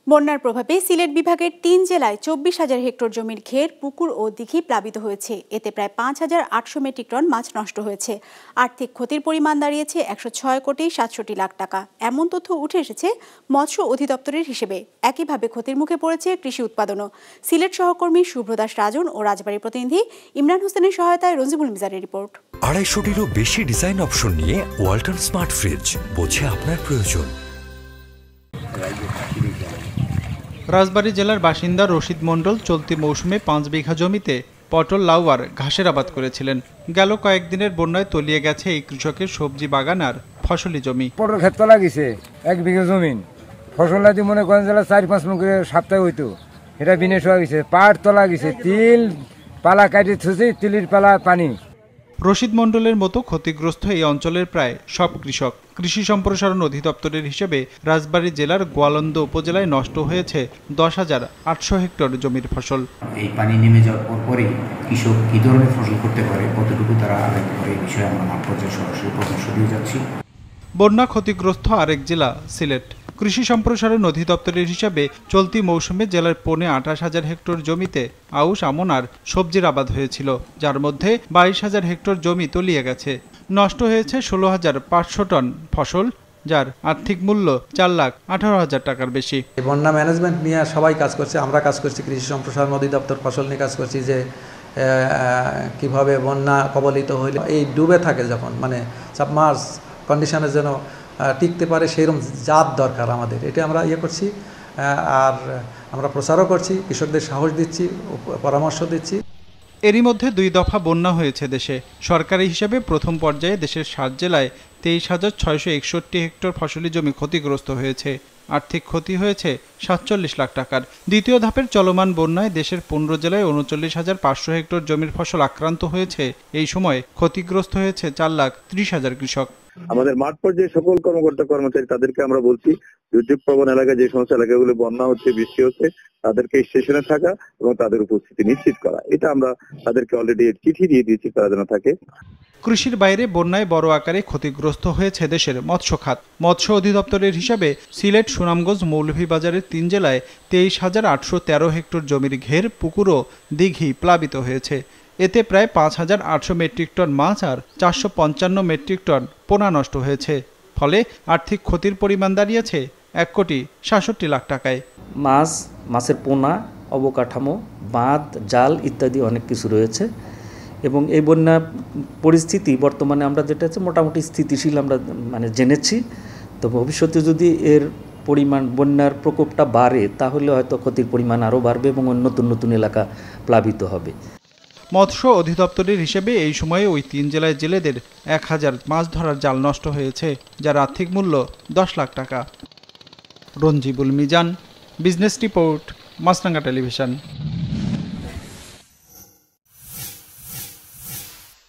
বন্যার প্রভাবে সিলেট বিভাগের ৩ জেলায় ২৪,০০০ হেক্টর জমির ঘের, পুকুর ও দিঘি প্লাবিত হয়েছে। এতে প্রায় ৫,৮০০ মেট্রিক টন মাছ নষ্ট হয়েছে। আর্থিক ক্ষতির পরিমাণ দাঁড়িয়েছে ১০৬,৬৭ লাখ টাকা। এমন তথ্য উঠে এসেছে মৎস্য অধিদপ্তরের হিসেবে। একইভাবে ক্ষতির মুখে পড়েছে কৃষি উৎপাদনও। সিলেট সহকর্মী শুভ্রদাস রাজন ও রাজবাড়ীর প্রতিনিধি ইমরান হোসেনের সহায়তায় রঞ্জিবুল মিজানের রিপোর্ট। ২৫০টিরও বেশি ডিজাইন অপশন নিয়ে ওয়ালটন স্মার্ট ফ্রিজ, বোঝে আপনার প্রয়োজন। রাজবাড়ী জেলার বাসিন্দা রশিদ মণ্ডল চলতি মৌসুমে ৫ বিঘা জমিতে পটল, লাউ আর ঘাসের আবাদ করেছিলেন। গেল কয়েকদিনের বন্যায় তলিয়ে গেছে এই কৃষকের সবজি বাগান আর ফসলি জমি। পটল ক্ষেত লাগিয়েছে ১ বিঘা জমিন, ফসল আদি মনে করেন জেলা ৪-৫ মন করে সপ্তাহে হইতো, এটা বিনেশ হয়ে গেছে। পাট তো লাগিয়েছে, তিল পালা কাটিয়ে থুছে, তিলের পালা পানি। রশিদ মণ্ডলের মতো ক্ষতিগ্রস্ত এই অঞ্চলের প্রায় সব কৃষক। কৃষি সম্প্রসারণ অধিদপ্তরের হিসেবে রাজবাড়ী জেলার গোয়ালন্দ উপজেলায় নষ্ট হয়েছে ১০,৮০০ হেক্টর জমির ফসল। এই পানি নেমে যাওয়ার পরপরই কৃষক কী ধরনের ফসল করতে পারে, কতটুকু তারা আদায় করে, এই বিষয়ে আমরা মাঠ পর্যায়ে সরাসরি পরামর্শ দিয়ে যাচ্ছি। বন্যা ক্ষতিগ্রস্ত আরেক জেলা সিলেট। কৃষি সম্প্রসারণ অধিদপ্তরের হিসাবে চলতি মৌসুমে জেলার ২৮,০০০ হেক্টর জমিতে আউশ, আমন আর সবজির আবাদ হয়েছিল, যার মধ্যে ২২,০০০ হেক্টর জমি তলিয়ে গেছে। নষ্ট হয়েছে ১৬,৫০০ টন ফসল, যার আর্থিক মূল্য ৪,১৮,০০০ টাকার বেশি। বন্যা ম্যানেজমেন্ট নিয়ে সবাই কাজ করছে, আমরা কাজ করছি, কৃষি সম্প্রসারণ অধিদপ্তর ফসল নিয়ে কাজ করছি যে কিভাবে বন্যা কবলিত হইলে এই ডুবে থাকে যখন মানে সাবমার্জ কন্ডিশনের যেন টিকতে পারে, সেইরকম জাত দরকার আমাদের। এটা আমরা করছি আর আমরা প্রচারও করছি, কৃষকদের সাহস দিচ্ছি, পরামর্শ দিচ্ছি। এরই মধ্যে ২ দফা বন্যা হয়েছে দেশে। সরকারি হিসেবে প্রথম পর্যায়ে দেশের ৭ জেলায় ২৩,৬৬১ হেক্টর ফসলি জমি ক্ষতিগ্রস্ত হয়েছে। আর্থিক ক্ষতি হয়েছে ৪৭ লাখ টাকার। দ্বিতীয় ধাপের চলমান বন্যায় দেশের ১৫ জেলায় ৩৯,৫০০ হেক্টর জমির ফসল আক্রান্ত হয়েছে। এই সময় ক্ষতিগ্রস্ত হয়েছে ৪,৩০,০০০ কৃষক। আমাদের মাঠ পর্যায়ে সকল কর্মকর্তা কর্মচারী তাদেরকে আমরা বলছি, দুর্যোগ প্রবণ এলাকায় যে সমস্ত এলাকাগুলো বন্যা হচ্ছে, বৃষ্টি হচ্ছে, তাদেরকে স্টেশনে থাকা এবং তাদের উপস্থিতি নিশ্চিত করা। এটা আমরা তাদেরকে অলরেডি চিঠি দিয়ে দিয়েছি, তারা যেন থাকে। কৃষির বাইরে বন্যায় বড় আকারে ক্ষতিগ্রস্ত হয়েছে দেশের মৎস্য খাত। মৎস্য অধিদপ্তরের হিসাবে সিলেট, সুনামগঞ্জ, মৌলভীবাজারের ৩ জেলায় ২৩,৮১৩ হেক্টর জমির ঘের, পুকুর ও দিঘি প্লাবিত হয়েছে। এতে প্রায় ৫,৮০০ মেট্রিক টন মাছ আর ৪৫৫ মেট্রিক টন পোনা নষ্ট হয়েছে। ফলে আর্থিক ক্ষতির পরিমাণ দাঁড়িয়েছে ১,৬৭ লাখ টাকায়। মাছের পোনা, অবকাঠামো, বাঁধ, জাল ইত্যাদি অনেক কিছু রয়েছে এবং এই বন্যা পরিস্থিতি বর্তমানে আমরা যেটা আছে মোটামুটি স্থিতিশীল আমরা জেনেছি। তো ভবিষ্যতে যদি এর পরিমাণ, বন্যার প্রকোপটা বাড়ে, তাহলে হয়তো ক্ষতির পরিমাণ আরও বাড়বে এবং নতুন নতুন এলাকা প্লাবিত হবে। মৎস্য অধিদপ্তরের হিসেবে এই সময়ে ওই ৩ জেলায় জেলেদের ১,০০০ মাছ ধরার জাল নষ্ট হয়েছে, যার আর্থিক মূল্য ১০ লাখ টাকা। রঞ্জিবুল মিজান, বিজনেস রিপোর্ট, মাছরাঙ্গা টেলিভিশন।